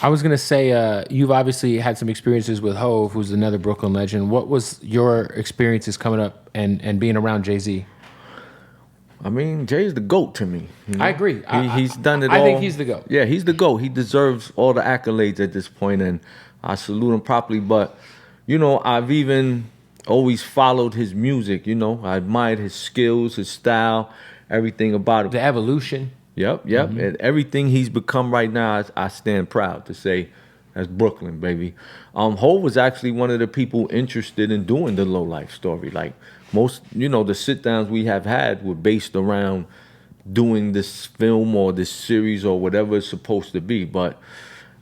I was gonna say, you've obviously had some experiences with Hove, who's another Brooklyn legend. What was your experiences coming up and being around Jay-Z? I mean, Jay's the GOAT to me. You know? I agree. He's done it all. I think he's the GOAT. Yeah, he's the GOAT. He deserves all the accolades at this point, and I salute him properly. But, you know, I've even always followed his music, you know. I admired his skills, his style, everything about him. The evolution. Yep. And everything he's become right now, I stand proud to say that's Brooklyn, baby. Hov was actually one of the people interested in doing the low life story. Like most, you know, the sit downs we have had were based around doing this film or this series or whatever it's supposed to be. But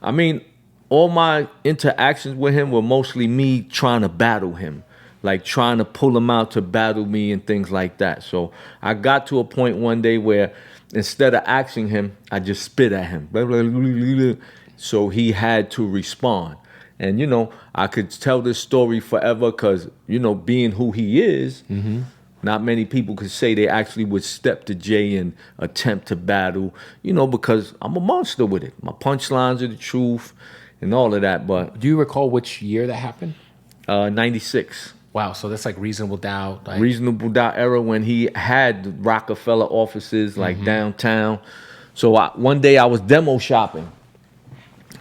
I mean, all my interactions with him were mostly me trying to battle him, like trying to pull him out to battle me and things like that. So I got to a point one day where instead of asking him, I just spit at him. So he had to respond. And, you know, I could tell this story forever because, you know, being who he is, not many people could say they actually would step to Jay and attempt to battle, you know, because I'm a monster with it. My punchlines are the truth and all of that. But Do you recall which year that happened? 96. Wow, so that's like Reasonable Doubt. Like, Reasonable Doubt era when he had Rockefeller offices like downtown. So one day I was demo shopping.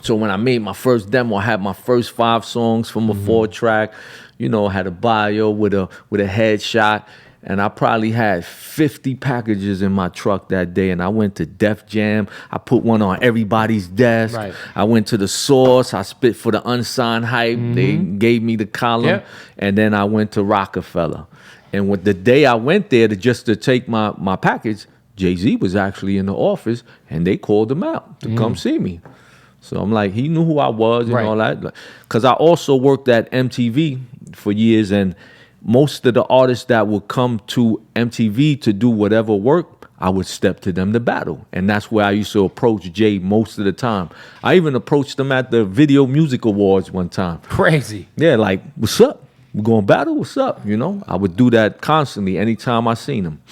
So when I made my first demo, I had my first 5 songs from a 4-track. You know, I had a bio with a headshot. And I probably had 50 packages in my truck that day. And I went to Def Jam. I put one on everybody's desk. Right. I went to the Source. I spit for the Unsigned Hype. They gave me the column. Yep. And then I went to Rockefeller. And with the day I went there just to take my package, Jay-Z was actually in the office. And they called him out to come see me. So I'm like, he knew who I was and all that. Because I also worked at MTV for years, and most of the artists that would come to MTV to do whatever work, I would step to them to battle. And that's where I used to approach Jay most of the time. I even approached him at the Video Music Awards one time. Crazy. Yeah, like, what's up? We're going to battle? What's up? You know, I would do that constantly anytime I seen him.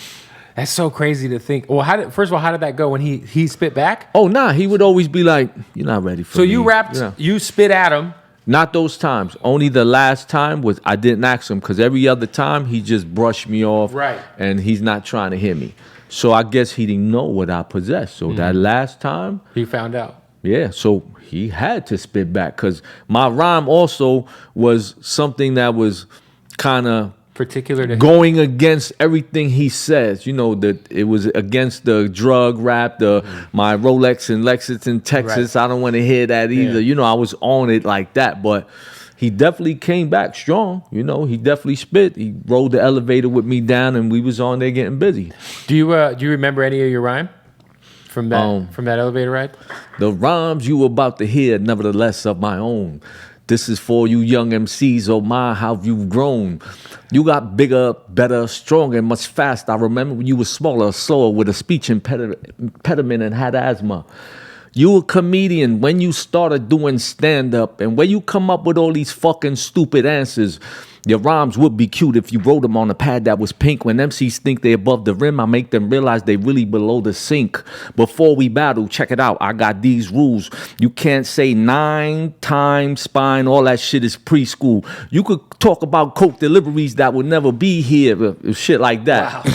That's so crazy to think. Well, first of all, how did that go when he spit back? Oh, nah, he would always be like, you're not ready for me. So you rapped, you spit at him. Not those times. Only the last time was I didn't ask him because every other time he just brushed me off. Right. And he's not trying to hear me. So I guess he didn't know what I possessed. So that last time. He found out. Yeah. So he had to spit back because my rhyme also was something that was kind of Particular to going against everything he says. You know, that it was against the drug rap, my Rolex and Lexus in Texas. Right. I don't want to hear that either. You know, I was on it like that, but he definitely came back strong. You know, he definitely spit. He rode the elevator with me down, and we was on there getting busy. Do you remember any of your rhyme from that elevator ride? The rhymes you about to hear, nevertheless, of my own. This is for you young MCs, oh my, how you've grown. You got bigger, better, stronger, and much faster. I remember when you were smaller, slower, with a speech impediment and had asthma. You a comedian when you started doing stand-up, and when you come up with all these fucking stupid answers. Your rhymes would be cute if you wrote them on a pad that was pink. When MCs think they above the rim, I make them realize they really below the sink. Before we battle, check it out, I got these rules. You can't say 9 times spine, all that shit is preschool. You could talk about coke deliveries that would never be here, shit like that. Wow.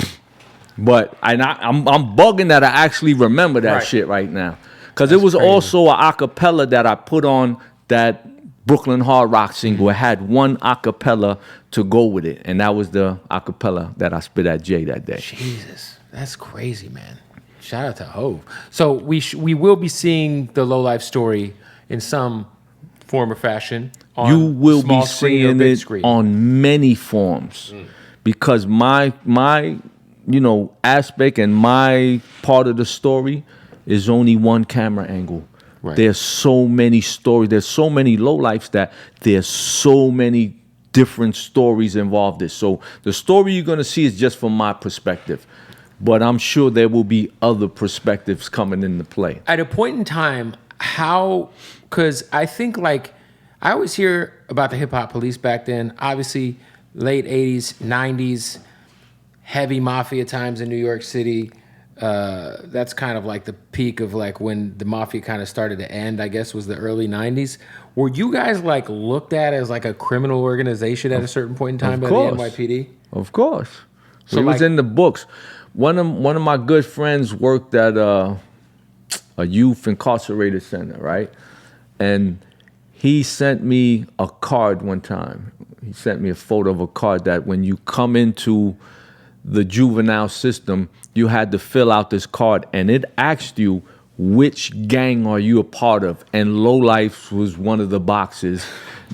But I'm bugging that I actually remember that shit right now. Because it was crazy. Also an acapella that I put on that Brooklyn Hard Rock single. It had one acapella to go with it, and that was the acapella that I spit at Jay that day. Jesus, that's crazy, man. Shout out to Hov. So we will be seeing the Low Life story in some form or fashion. On you will small be screen seeing it screen. On many forms, because my aspect and my part of the story is only one camera angle. Right. There's so many stories. There's so many lowlifes that there's so many different stories involved in. So the story you're going to see is just from my perspective. But I'm sure there will be other perspectives coming into play. At a point in time, because I think I always hear about the hip hop police back then, obviously late 80s, 90s, heavy mafia times in New York City, that's kind of like the peak of like when the mafia kind of started to end, I guess was the early 90s. Were you guys like looked at as like a criminal organization at a certain point in time by the NYPD? Of course. So It was like- in the books. One of my good friends worked at a youth incarcerated center, right? And he sent me a card one time. He sent me a photo of a card that when you come into the juvenile system, you had to fill out this card, and it asked you which gang are you a part of, and Lowlife was one of the boxes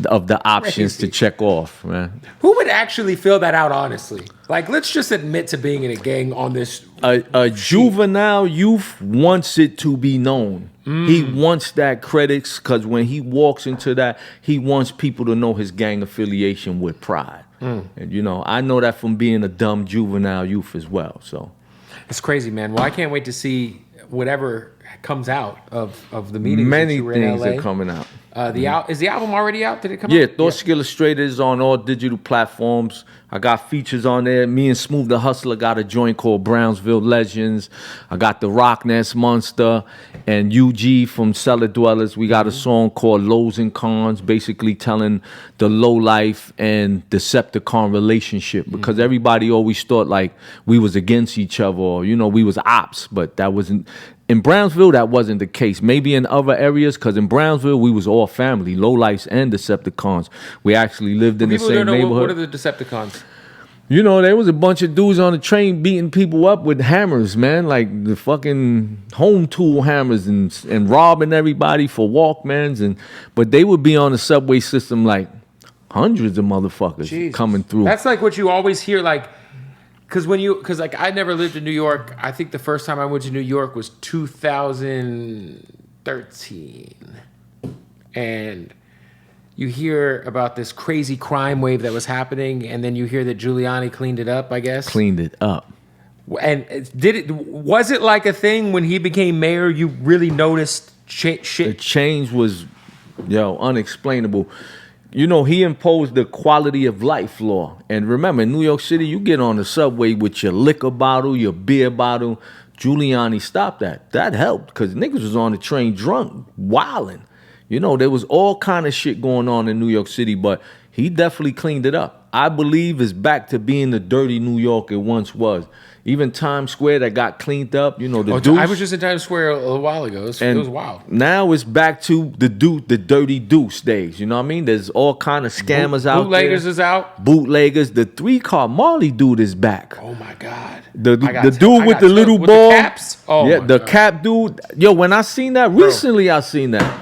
of the options to check off, man. Who would actually fill that out, honestly? Like, let's just admit to being in a gang on this. A juvenile youth wants it to be known. He wants that credits because when he walks into that, he wants people to know his gang affiliation with pride. And you know, I know that from being a dumb juvenile youth as well. So It's crazy, man. Well, I can't wait to see whatever comes out of the meetings. many that you were in things LA. are coming out. Is the album already out? Did it come Yeah, out? Thirstin Illustrated is on all digital platforms. I got features on there. Me and Smooth the Hustler got a joint called Brownsville Legends. I got the Rock Nest Monster and UG from Cellar Dwellers. We got a song called Lows and Cons, basically telling the low life and Decepticon relationship, because everybody always thought like we was against each other, or you know, we was ops, but that wasn't. In Brownsville, that wasn't the case. Maybe in other areas, because in Brownsville, we was all family, Lowlifes and Decepticons. We actually lived in the People same don't know neighborhood. what are the Decepticons? You know, there was a bunch of dudes on the train beating people up with hammers, man, like the fucking home tool hammers, and robbing everybody for Walkmans. But they would be on the subway system like hundreds of motherfuckers Jesus. coming through. That's like what you always hear, like, because like I never lived in New York. I think the first time I went to New York was 2013, and you hear about this crazy crime wave that was happening, and then you hear that Giuliani cleaned it up, I guess. Cleaned it up. And was it like a thing when he became mayor? You really noticed The shit? change was, unexplainable. You know, he imposed the quality of life law. And remember, in New York City, you get on the subway with your liquor bottle, your beer bottle. Giuliani stopped that. That helped, because niggas was on the train drunk, wilding. You know, there was all kind of shit going on in New York City, but he definitely cleaned it up. I believe it's back to being the dirty New York it once was. Even Times Square that got cleaned up, you know, the Deuce. I was just in Times Square a little while ago. It was wild. Now it's back to the dirty Deuce days. You know what I mean? There's all kind of scammers out there. Bootleggers is out. Bootleggers. The 3-car Marley dude is back. Oh my God. The dude with the little ball. The caps? Oh yeah, my the God. cap dude. Yo, when I seen that recently, I seen that.